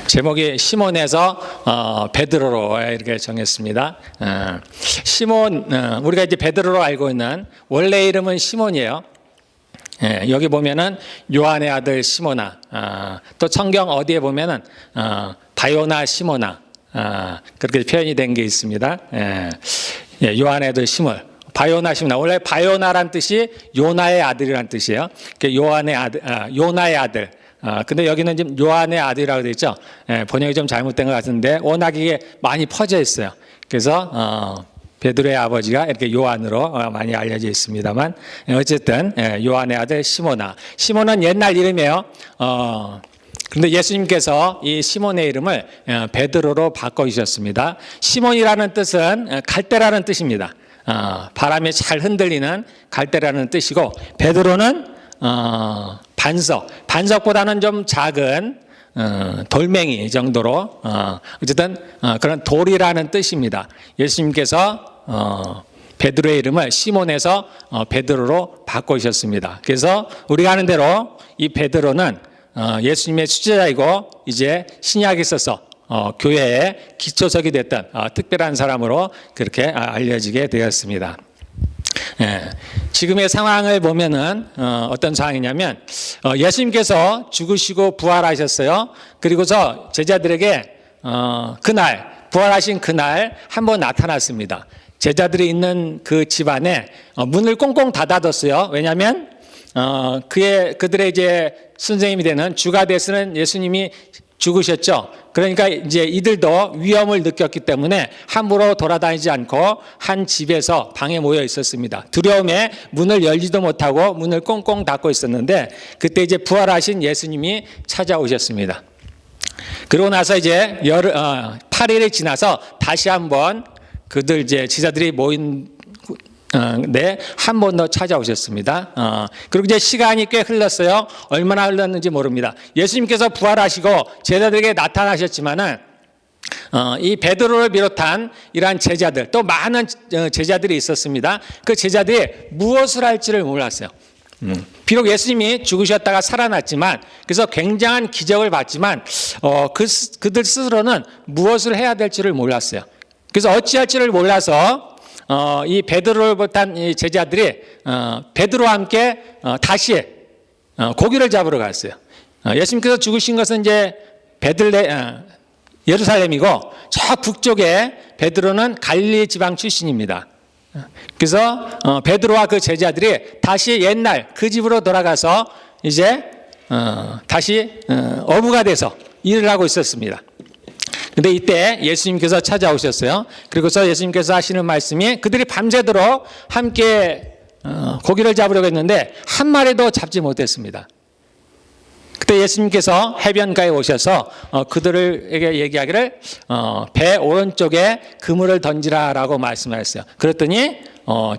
제목이 시몬에서 베드로로 이렇게 정했습니다. 시몬, 우리가 이제 베드로로 알고 있는 원래 이름은 시몬이에요. 여기 보면은 요한의 아들 시모나, 또 성경 어디에 보면은 바요나 시모나, 그렇게 표현이 된 게 있습니다. 요한의 아들 시몬, 바요나 시모나. 원래 바요나란 뜻이 요나의 아들이란 뜻이에요. 요한의 아들, 요나의 아들. 근데 여기는 지금 요한의 아들이라고 되어 있죠. 번역이 좀 잘못된 것 같은데 워낙 이게 많이 퍼져 있어요. 그래서 베드로의 아버지가 이렇게 요한으로 많이 알려져 있습니다만, 어쨌든 요한의 아들 시모나. 시몬은 옛날 이름이에요. 그런데 예수님께서 이 시몬의 이름을 베드로로 바꿔주셨습니다. 시몬이라는 뜻은 갈대라는 뜻입니다. 바람에 잘 흔들리는 갈대라는 뜻이고, 베드로는 반석보다는 좀 작은 돌멩이 정도로, 어쨌든 그런 돌이라는 뜻입니다. 예수님께서 베드로의 이름을 시몬에서 베드로로 바꾸셨습니다. 그래서 우리가 아는 대로 이 베드로는 예수님의 수제자이고, 이제 신약에 있어서 교회의 기초석이 됐던 특별한 사람으로 그렇게 알려지게 되었습니다. 지금의 상황을 보면은 어떤 상황이냐면, 예수님께서 죽으시고 부활하셨어요. 그리고서 제자들에게 부활하신 그날 한번 나타났습니다. 제자들이 있는 그 집안에 문을 꽁꽁 닫아뒀어요. 왜냐하면 그들의 이제 선생님이 되는 주가 되시는 예수님이 죽으셨죠. 그러니까 이제 이들도 위험을 느꼈기 때문에 함부로 돌아다니지 않고 한 집에서 방에 모여 있었습니다. 두려움에 문을 열지도 못하고 문을 꽁꽁 닫고 있었는데, 그때 이제 부활하신 예수님이 찾아오셨습니다. 그러고 나서 이제 8일이 지나서 다시 한번 그들 이제 제자들이 모인 한 번 더 찾아오셨습니다. 그리고 이제 시간이 꽤 흘렀어요. 얼마나 흘렀는지 모릅니다. 예수님께서 부활하시고 제자들에게 나타나셨지만은 이 베드로를 비롯한 이러한 제자들, 또 많은 제자들이 있었습니다. 그 제자들이 무엇을 할지를 몰랐어요. 비록 예수님이 죽으셨다가 살아났지만, 그래서 굉장한 기적을 봤지만 그들 스스로는 무엇을 해야 될지를 몰랐어요. 그래서 어찌할지를 몰라서 이 베드로를 비롯한 이 제자들이 베드로와 함께 다시 고기를 잡으러 갔어요. 예수님께서 죽으신 것은 이제 예루살렘이고, 저 북쪽에 베드로는 갈릴리 지방 출신입니다. 그래서 베드로와 그 제자들이 다시 옛날 그 집으로 돌아가서 이제 다시 어부가 돼서 일을 하고 있었습니다. 근데 이때 예수님께서 찾아오셨어요. 그리고서 예수님께서 하시는 말씀이, 그들이 밤새도록 함께 고기를 잡으려고 했는데 한 마리도 잡지 못했습니다. 그때 예수님께서 해변가에 오셔서 그들에게 얘기하기를 배 오른쪽에 그물을 던지라라고 말씀하셨어요. 그랬더니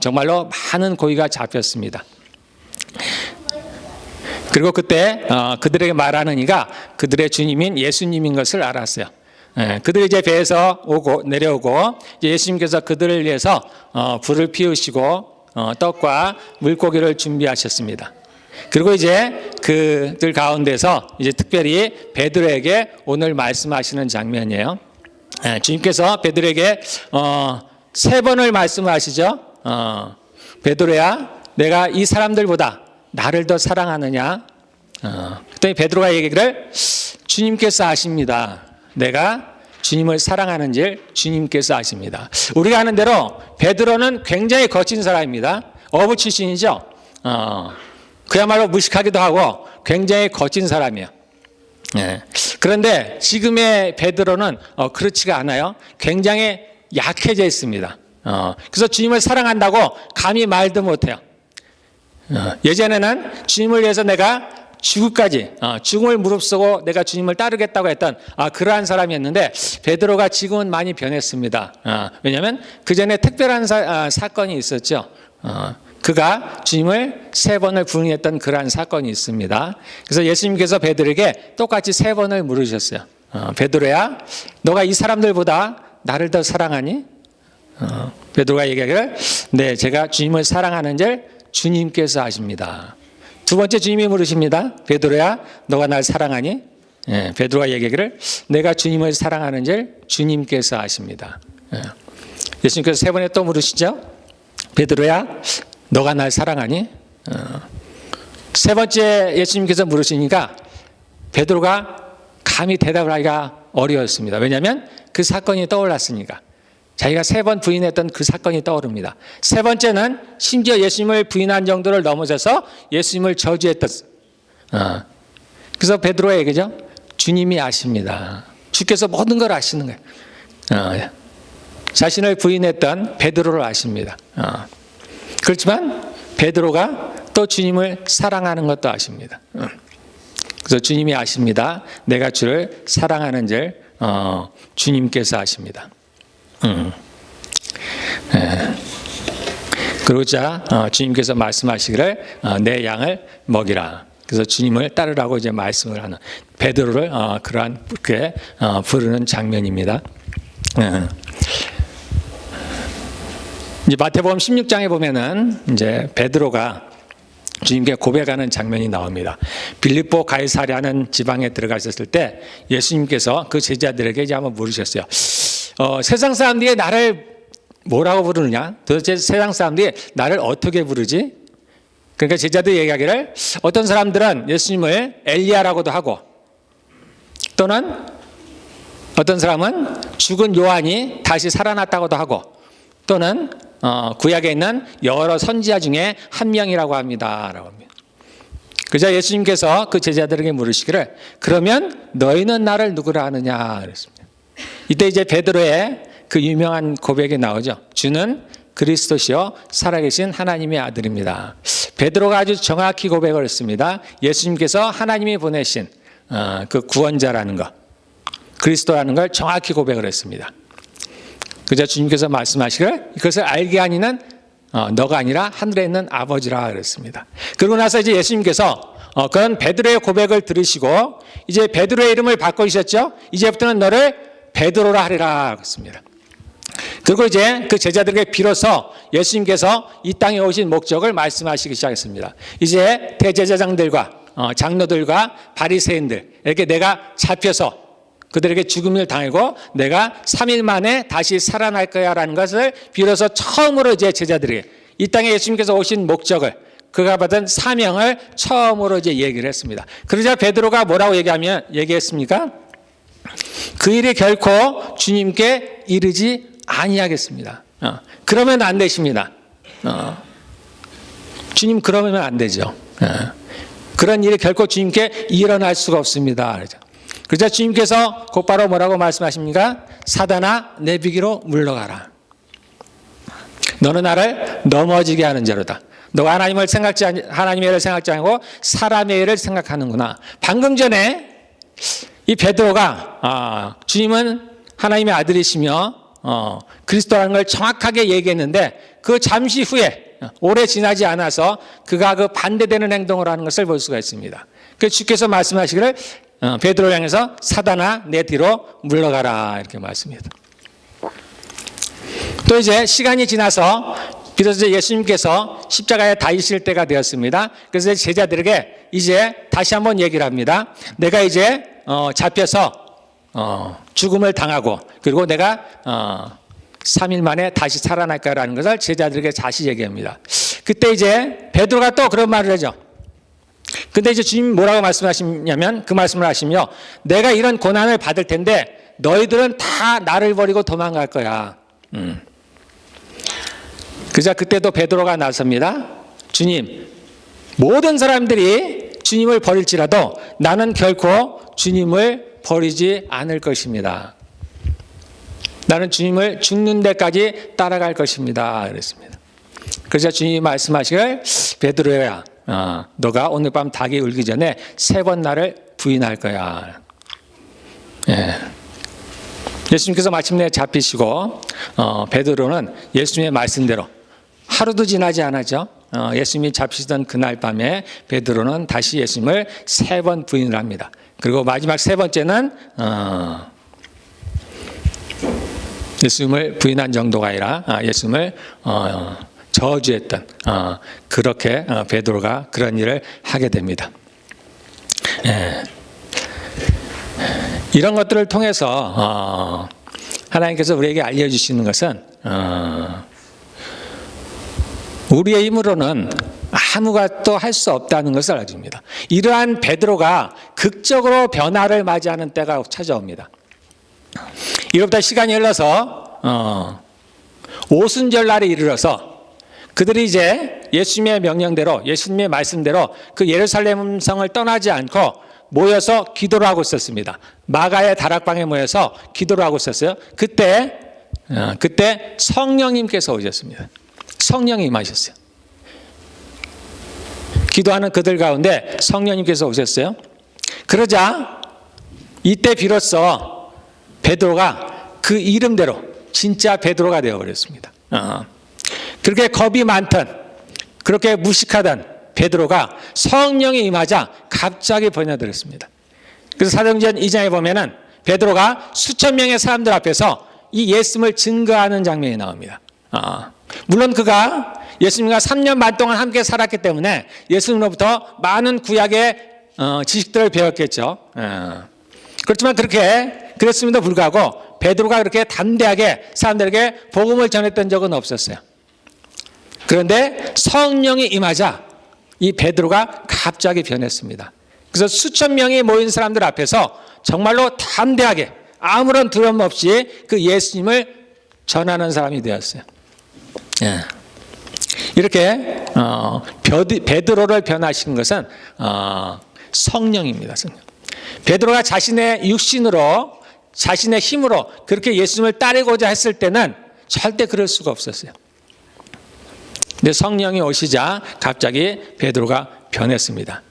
정말로 많은 고기가 잡혔습니다. 그리고 그때 그들에게 말하는 이가 그들의 주님인 예수님인 것을 알았어요. 그들이 이제 배에서 내려오고, 예수님께서 그들을 위해서 불을 피우시고 떡과 물고기를 준비하셨습니다. 그리고 이제 그들 가운데서 이제 특별히 베드로에게 오늘 말씀하시는 장면이에요. 주님께서 베드로에게 3번을 말씀하시죠. 베드로야, 내가 이 사람들보다 나를 더 사랑하느냐? 그랬더니 베드로가 얘기를, 주님께서 아십니다. 내가 주님을 사랑하는 줄 주님께서 아십니다. 우리가 아는 대로 베드로는 굉장히 거친 사람입니다. 어부 출신이죠. 그야말로 무식하기도 하고 굉장히 거친 사람이에요. 그런데 지금의 베드로는 그렇지가 않아요. 굉장히 약해져 있습니다. 그래서 주님을 사랑한다고 감히 말도 못해요. 예전에는 주님을 위해서 내가 죽음을 무릅쓰고 내가 주님을 따르겠다고 했던 그러한 사람이었는데, 베드로가 지금은 많이 변했습니다. 왜냐하면 그 전에 특별한 사건이 있었죠. 그가 주님을 3번을 부인했던 그러한 사건이 있습니다. 그래서 예수님께서 베드로에게 똑같이 3번을 물으셨어요. 베드로야, 너가 이 사람들보다 나를 더 사랑하니? 베드로가 얘기하기를, 네, 제가 주님을 사랑하는 줄 주님께서 아십니다. 두 번째 주님이 물으십니다. 베드로야, 너가 날 사랑하니? 베드로가 얘기하기를 내가 주님을 사랑하는 줄 주님께서 아십니다. 예수님께서 세 번에 또 물으시죠. 베드로야, 너가 날 사랑하니? 세 번째 예수님께서 물으시니까 베드로가 감히 대답을 하기가 어려웠습니다. 왜냐하면 그 사건이 떠올랐으니까. 자기가 세 번 부인했던 그 사건이 떠오릅니다. 세 번째는 심지어 예수님을 부인한 정도를 넘어서서 예수님을 저주했던. 그래서 베드로가 얘기죠. 주님이 아십니다. 주께서 모든 걸 아시는 거예요. 자신을 부인했던 베드로를 아십니다. 그렇지만 베드로가 또 주님을 사랑하는 것도 아십니다. 그래서 주님이 아십니다. 내가 주를 사랑하는 줄 주님께서 아십니다. 그러자 주님께서 말씀하시기를 내 양을 먹이라. 그래서 주님을 따르라고 이제 말씀을 하는 베드로를 그러한 그렇게 부르는 장면입니다. 이제 마태복음 16장에 보면은 이제 베드로가 주님께 고백하는 장면이 나옵니다. 빌립보 가이사랴는 지방에 들어가 있었을 때 예수님께서 그 제자들에게 이제 한번 물으셨어요. 세상 사람들이 나를 뭐라고 부르느냐? 도대체 세상 사람들이 나를 어떻게 부르지? 그러니까 제자들이 얘기하기를 어떤 사람들은 예수님을 엘리야라고도 하고 또는 어떤 사람은 죽은 요한이 다시 살아났다고도 하고 또는 구약에 있는 여러 선지자 중에 한 명이라고 합니다. 라고 합니다. 그러자 예수님께서 그 제자들에게 물으시기를 그러면 너희는 나를 누구라 하느냐 그랬습니다. 이때 이제 베드로의 그 유명한 고백이 나오죠. 주는 그리스도시요 살아계신 하나님의 아들입니다. 베드로가 아주 정확히 고백을 했습니다. 예수님께서 하나님이 보내신 그 구원자라는 것, 그리스도라는 걸 정확히 고백을 했습니다. 그래서 주님께서 말씀하시기를 이것을 알게 하니는 너가 아니라 하늘에 있는 아버지라 그랬습니다. 그러고 나서 이제 예수님께서 그런 베드로의 고백을 들으시고 이제 베드로의 이름을 바꾸셨죠. 이제부터는 너를 베드로라 하리라 그랬습니다. 그리고 이제 그 제자들에게 비로소 예수님께서 이 땅에 오신 목적을 말씀하시기 시작했습니다. 이제 대제사장들과 장로들과 바리새인들 이렇게 내가 잡혀서 그들에게 죽음을 당하고 내가 3일 만에 다시 살아날 거야 라는 것을 비로소 처음으로 이제 제자들에게 이 땅에 예수님께서 오신 목적을 그가 받은 사명을 처음으로 이제 얘기를 했습니다. 그러자 베드로가 뭐라고 얘기했습니까? 그 일이 결코 주님께 이르지 아니하겠습니다. 그러면 안 되십니다. 주님 그러면 안 되죠. 그런 일이 결코 주님께 일어날 수가 없습니다. 그러자 주님께서 곧바로 뭐라고 말씀하십니까? 사단아 내 비기로 물러가라. 너는 나를 넘어지게 하는 자로다. 너가 하나님의 일을 생각지 않고 사람의 일을 생각하는구나. 방금 전에 이 베드로가 주님은 하나님의 아들이시며 그리스도라는 걸 정확하게 얘기했는데 그 잠시 후에 오래 지나지 않아서 그가 그 반대되는 행동을 하는 것을 볼 수가 있습니다. 그래서 주께서 말씀하시기를 베드로를 향해서 사단아 내 뒤로 물러가라 이렇게 말씀합니다. 또 이제 시간이 지나서 비로소 예수님께서 십자가에 달리실 때가 되었습니다. 그래서 제자들에게 이제 다시 한번 얘기를 합니다. 내가 이제 잡혀서 죽음을 당하고 그리고 내가 3일 만에 다시 살아날 거라는 것을 제자들에게 다시 얘기합니다. 그때 이제 베드로가 또 그런 말을 하죠. 근데 이제 주님 뭐라고 말씀하시냐면 그 말씀을 하시며 내가 이런 고난을 받을 텐데 너희들은 다 나를 버리고 도망갈 거야. 그자 그때도 베드로가 나섭니다. 주님, 모든 사람들이 주님을 버릴지라도 나는 결코 주님을 버리지 않을 것입니다. 나는 주님을 죽는 데까지 따라갈 것입니다. 그랬습니다. 그래서 주님이 말씀하시길 베드로야, 너가 오늘 밤 닭이 울기 전에 3번 나를 부인할 거야. 예수님께서 마침내 잡히시고 베드로는 예수님의 말씀대로 하루도 지나지 않았죠. 예수님이 잡히시던 그날 밤에 베드로는 다시 예수님을 3번 부인을 합니다. 그리고 마지막 3번째는 예수님을 부인한 정도가 아니라 예수님을 저주했던 그렇게 베드로가 그런 일을 하게 됩니다. 이런 것들을 통해서 하나님께서 우리에게 알려주시는 것은 우리의 힘으로는 아무것도 할 수 없다는 것을 알려줍니다. 이러한 베드로가 극적으로 변화를 맞이하는 때가 찾아옵니다. 이로부터 시간이 흘러서 오순절 날에 이르러서 그들이 이제 예수님의 명령대로, 예수님의 말씀대로 그 예루살렘 성을 떠나지 않고 모여서 기도를 하고 있었습니다. 마가의 다락방에 모여서 기도를 하고 있었어요. 그때 성령님께서 오셨습니다. 성령이 임하셨어요. 기도하는 그들 가운데 성령님께서 오셨어요. 그러자 이때 비로소 베드로가 그 이름대로 진짜 베드로가 되어버렸습니다. 그렇게 겁이 많던, 그렇게 무식하던 베드로가 성령이 임하자 갑자기 번여들었습니다. 그래서 사도행전 2장에 보면은 베드로가 수천 명의 사람들 앞에서 이 예수님을 증거하는 장면이 나옵니다. 물론 그가 예수님과 3년 반 동안 함께 살았기 때문에 예수님으로부터 많은 구약의 지식들을 배웠겠죠. 그렇지만 그랬음에도 불구하고 베드로가 그렇게 담대하게 사람들에게 복음을 전했던 적은 없었어요. 그런데 성령이 임하자 이 베드로가 갑자기 변했습니다. 그래서 수천 명이 모인 사람들 앞에서 정말로 담대하게 아무런 두려움 없이 그 예수님을 전하는 사람이 되었어요. 이렇게 베드로를 변화시킨 것은 성령입니다. 성령. 베드로가 자신의 육신으로, 자신의 힘으로 그렇게 예수님을 따르고자 했을 때는 절대 그럴 수가 없었어요. 근데 성령이 오시자 갑자기 베드로가 변했습니다.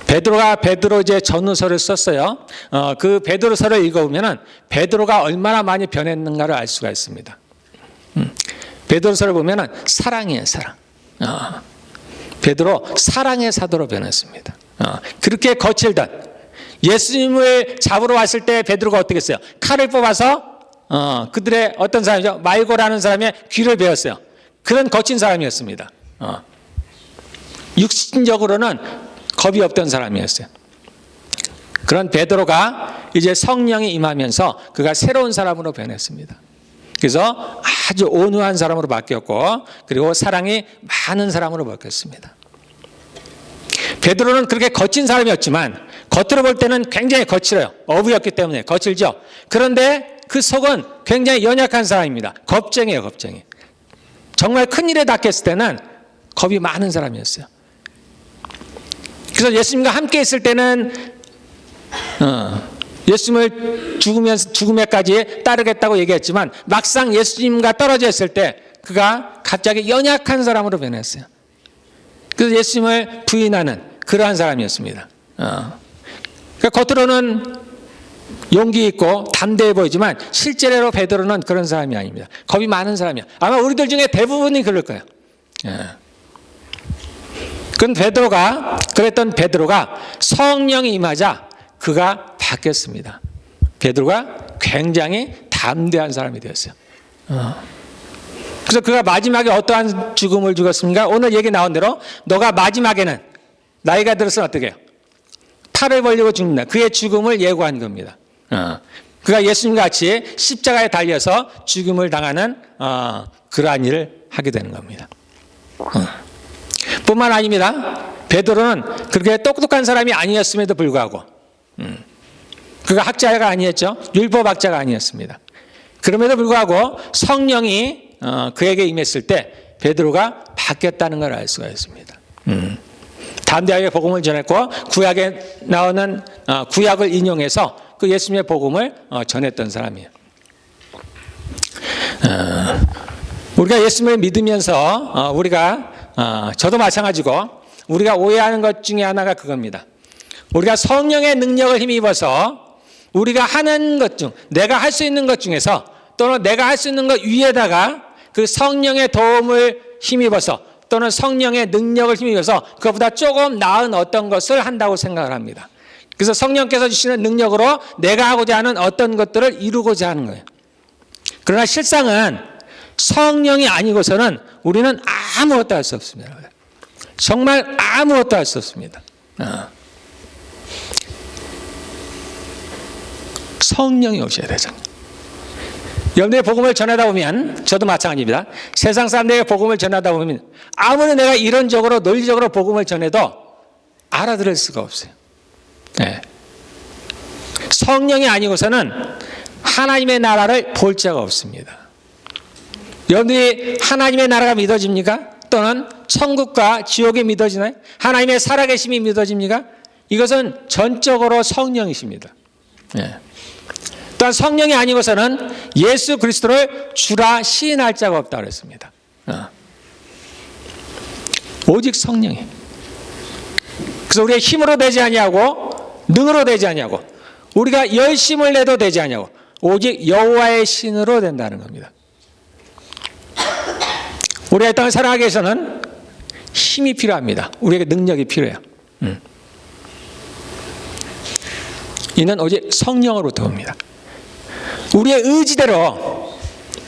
베드로 이제 전후서를 썼어요. 그 베드로서를 읽어보면은 베드로가 얼마나 많이 변했는가를 알 수가 있습니다. 베드로서를 보면은 사랑이에요, 사랑. 베드로 사랑의 사도로 변했습니다. 그렇게 거칠던 예수님을 잡으러 왔을 때 베드로가 어떻게 했어요? 칼을 뽑아서 그들의 어떤 사람이죠? 말고라는 사람의 귀를 베었어요. 그런 거친 사람이었습니다. 육신적으로는 겁이 없던 사람이었어요. 그런 베드로가 이제 성령이 임하면서 그가 새로운 사람으로 변했습니다. 그래서 아주 온유한 사람으로 바뀌었고, 그리고 사랑이 많은 사람으로 바뀌었습니다. 베드로는 그렇게 거친 사람이었지만 겉으로 볼 때는 굉장히 거칠어요. 어부였기 때문에 거칠죠. 그런데 그 속은 굉장히 연약한 사람입니다. 겁쟁이에요, 겁쟁이. 정말 큰일에 닥쳤을 때는 겁이 많은 사람이었어요. 그래서 예수님과 함께 있을 때는 예수님을 죽음에까지 따르겠다고 얘기했지만 막상 예수님과 떨어져 있을 때 그가 갑자기 연약한 사람으로 변했어요. 그래서 예수님을 부인하는 그러한 사람이었습니다. 그러니까 겉으로는 용기 있고 담대해 보이지만 실제로 베드로는 그런 사람이 아닙니다. 겁이 많은 사람이야. 아마 우리들 중에 대부분이 그럴 거예요. 그랬던 베드로가 성령이 임하자 그가 바뀌었습니다. 베드로가 굉장히 담대한 사람이 되었어요. 그래서 그가 마지막에 어떠한 죽음을 죽었습니까? 오늘 얘기 나온 대로 너가 마지막에는 나이가 들어서 어떻게 해요? 팔을 벌리고 죽는다. 그의 죽음을 예고한 겁니다. 그가 예수님과 같이 십자가에 달려서 죽음을 당하는 그러한 일을 하게 되는 겁니다. 뿐만 아닙니다. 베드로는 그렇게 똑똑한 사람이 아니었음에도 불구하고 그가 학자가 아니었죠. 율법학자가 아니었습니다. 그럼에도 불구하고 성령이 그에게 임했을 때 베드로가 바뀌었다는 걸 알 수가 있습니다. 담대하게 복음을 전했고 구약에 나오는 구약을 인용해서 그 예수님의 복음을 전했던 사람이에요. 우리가 예수님을 믿으면서 저도 마찬가지고 우리가 오해하는 것 중에 하나가 그겁니다. 우리가 성령의 능력을 힘입어서 우리가 하는 것 중, 내가 할 수 있는 것 중에서 또는 내가 할 수 있는 것 위에다가 그 성령의 도움을 힘입어서 또는 성령의 능력을 힘입어서 그것보다 조금 나은 어떤 것을 한다고 생각을 합니다. 그래서 성령께서 주시는 능력으로 내가 하고자 하는 어떤 것들을 이루고자 하는 거예요. 그러나 실상은 성령이 아니고서는 우리는 아무것도 할 수 없습니다. 정말 아무것도 할 수 없습니다. 성령이 오셔야 되잖아요. 여러분들이 복음을 전하다 보면, 저도 마찬가지입니다. 세상 사람들에게 복음을 전하다 보면 아무리 내가 이론적으로 논리적으로 복음을 전해도 알아들을 수가 없어요. 네. 성령이 아니고서는 하나님의 나라를 볼 자가 없습니다. 여러분들이 하나님의 나라가 믿어집니까? 또는 천국과 지옥이 믿어지나요? 하나님의 살아계심이 믿어집니까? 이것은 전적으로 성령이십니다. 네. 또한 성령이 아니고서는 예수 그리스도를 주라 시인할 자가 없다고 그랬습니다. 오직 성령이. 그래서 우리의 힘으로 되지 아니하고 능으로 되지 아니하고 우리가 열심을 내도 되지 아니하고 오직 여호와의 신으로 된다는 겁니다. 우리가 이 땅을 살아가기 위해서는 힘이 필요합니다. 우리에게 능력이 필요해요. 이는 오직 성령으로부터 옵니다. 우리의 의지대로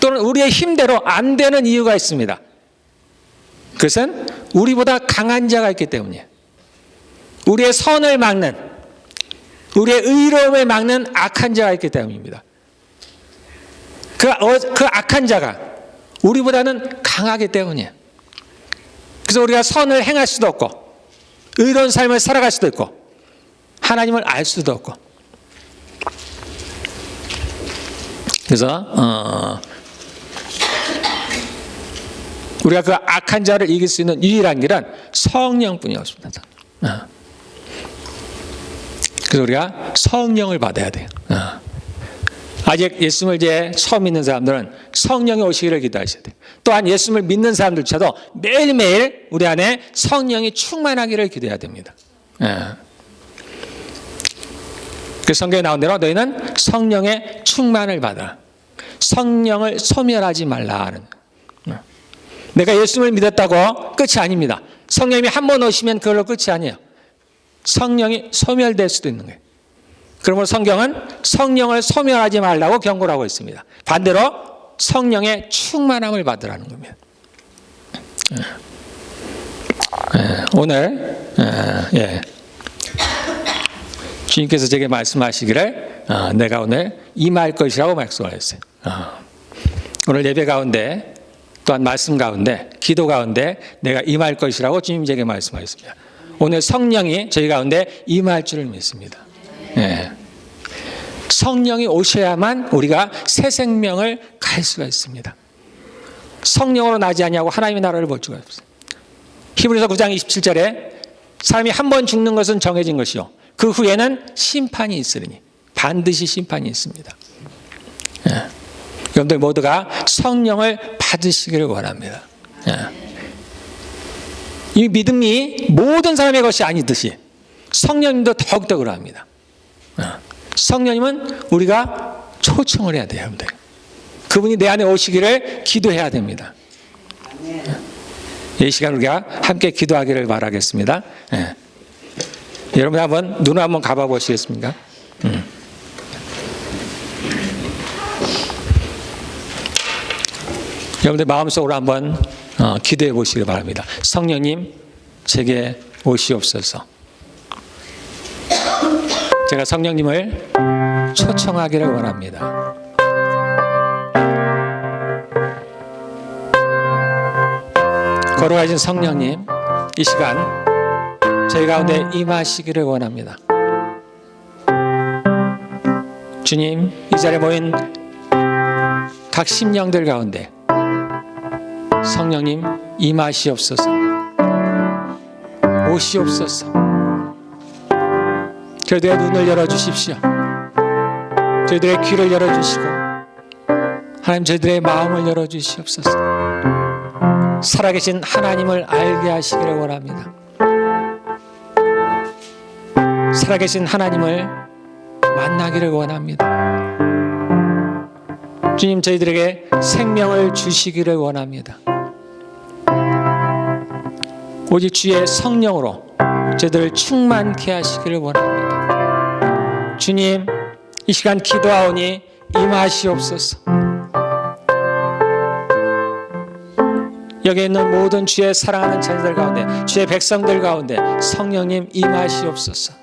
또는 우리의 힘대로 안 되는 이유가 있습니다. 그것은 우리보다 강한 자가 있기 때문이에요. 우리의 선을 막는, 우리의 의로움을 막는 악한 자가 있기 때문입니다. 그 악한 자가 우리보다는 강하기 때문이에요. 그래서 우리가 선을 행할 수도 없고 의로운 삶을 살아갈 수도 있고 하나님을 알 수도 없고. 그래서 우리가 그 악한 자를 이길 수 있는 유일한 길은 성령뿐이 없습니다. 그래서 우리가 성령을 받아야 돼요. 아직 예수님을 이제 처음 믿는 사람들은 성령이 오시기를 기도하셔야 돼요. 또한 예수님을 믿는 사람들조차도 매일매일 우리 안에 성령이 충만하기를 기도해야 됩니다. 그 성경에 나온 대로 너희는 성령의 충만을 받아. 성령을 소멸하지 말라. 내가 예수님을 믿었다고 끝이 아닙니다. 성령이 한 번 오시면 그걸로 끝이 아니에요. 성령이 소멸될 수도 있는 거예요. 그러므로 성경은 성령을 소멸하지 말라고 경고를 하고 있습니다. 반대로 성령의 충만함을 받으라는 겁니다. 오늘 주님께서 제게 말씀하시기를 내가 오늘 임할 것이라고 말씀하셨어요. 오늘 예배 가운데 또한 말씀 가운데 기도 가운데 내가 임할 것이라고 주님 제게 말씀하셨습니다. 오늘 성령이 저희 가운데 임할 줄을 믿습니다. 성령이 오셔야만 우리가 새 생명을 갈 수가 있습니다. 성령으로 나지 아니하고 하나님의 나라를 볼 수가 없습니다. 히브리서 9장 27절에 사람이 한 번 죽는 것은 정해진 것이요 그 후에는 심판이 있으리니 반드시 심판이 있습니다. 여러분들 모두가 성령을 받으시기를 원합니다. 이 믿음이 모든 사람의 것이 아니듯이 성령님도 더욱더 그러합니다. 성령님은 우리가 초청을 해야 돼요. 여러분들. 그분이 내 안에 오시기를 기도해야 됩니다. 이 시간 우리가 함께 기도하기를 바라겠습니다. 여러분 한번 눈을 한번 감아 보시겠습니까? 여러분들 마음속으로 한번 기도해 보시기 바랍니다. 성령님 제게 오시옵소서. 제가 성령님을 초청하기를 원합니다. 거룩하신 성령님 이 시간 저희 가운데 임하시기를 원합니다. 주님 이 자리에 모인 각 심령들 가운데 성령님 임하시옵소서. 오시옵소서. 저희들의 눈을 열어주십시오. 저희들의 귀를 열어주시고 하나님 저희들의 마음을 열어주시옵소서. 살아계신 하나님을 알게 하시기를 원합니다. 살아계신 하나님을 만나기를 원합니다. 주님 저희들에게 생명을 주시기를 원합니다. 오직 주의 성령으로 저희들을 충만케 하시기를 원합니다. 주님 이 시간 기도하오니 임하시옵소서. 여기 있는 모든 주의 사랑하는 자녀들 가운데 주의 백성들 가운데 성령님 임하시옵소서.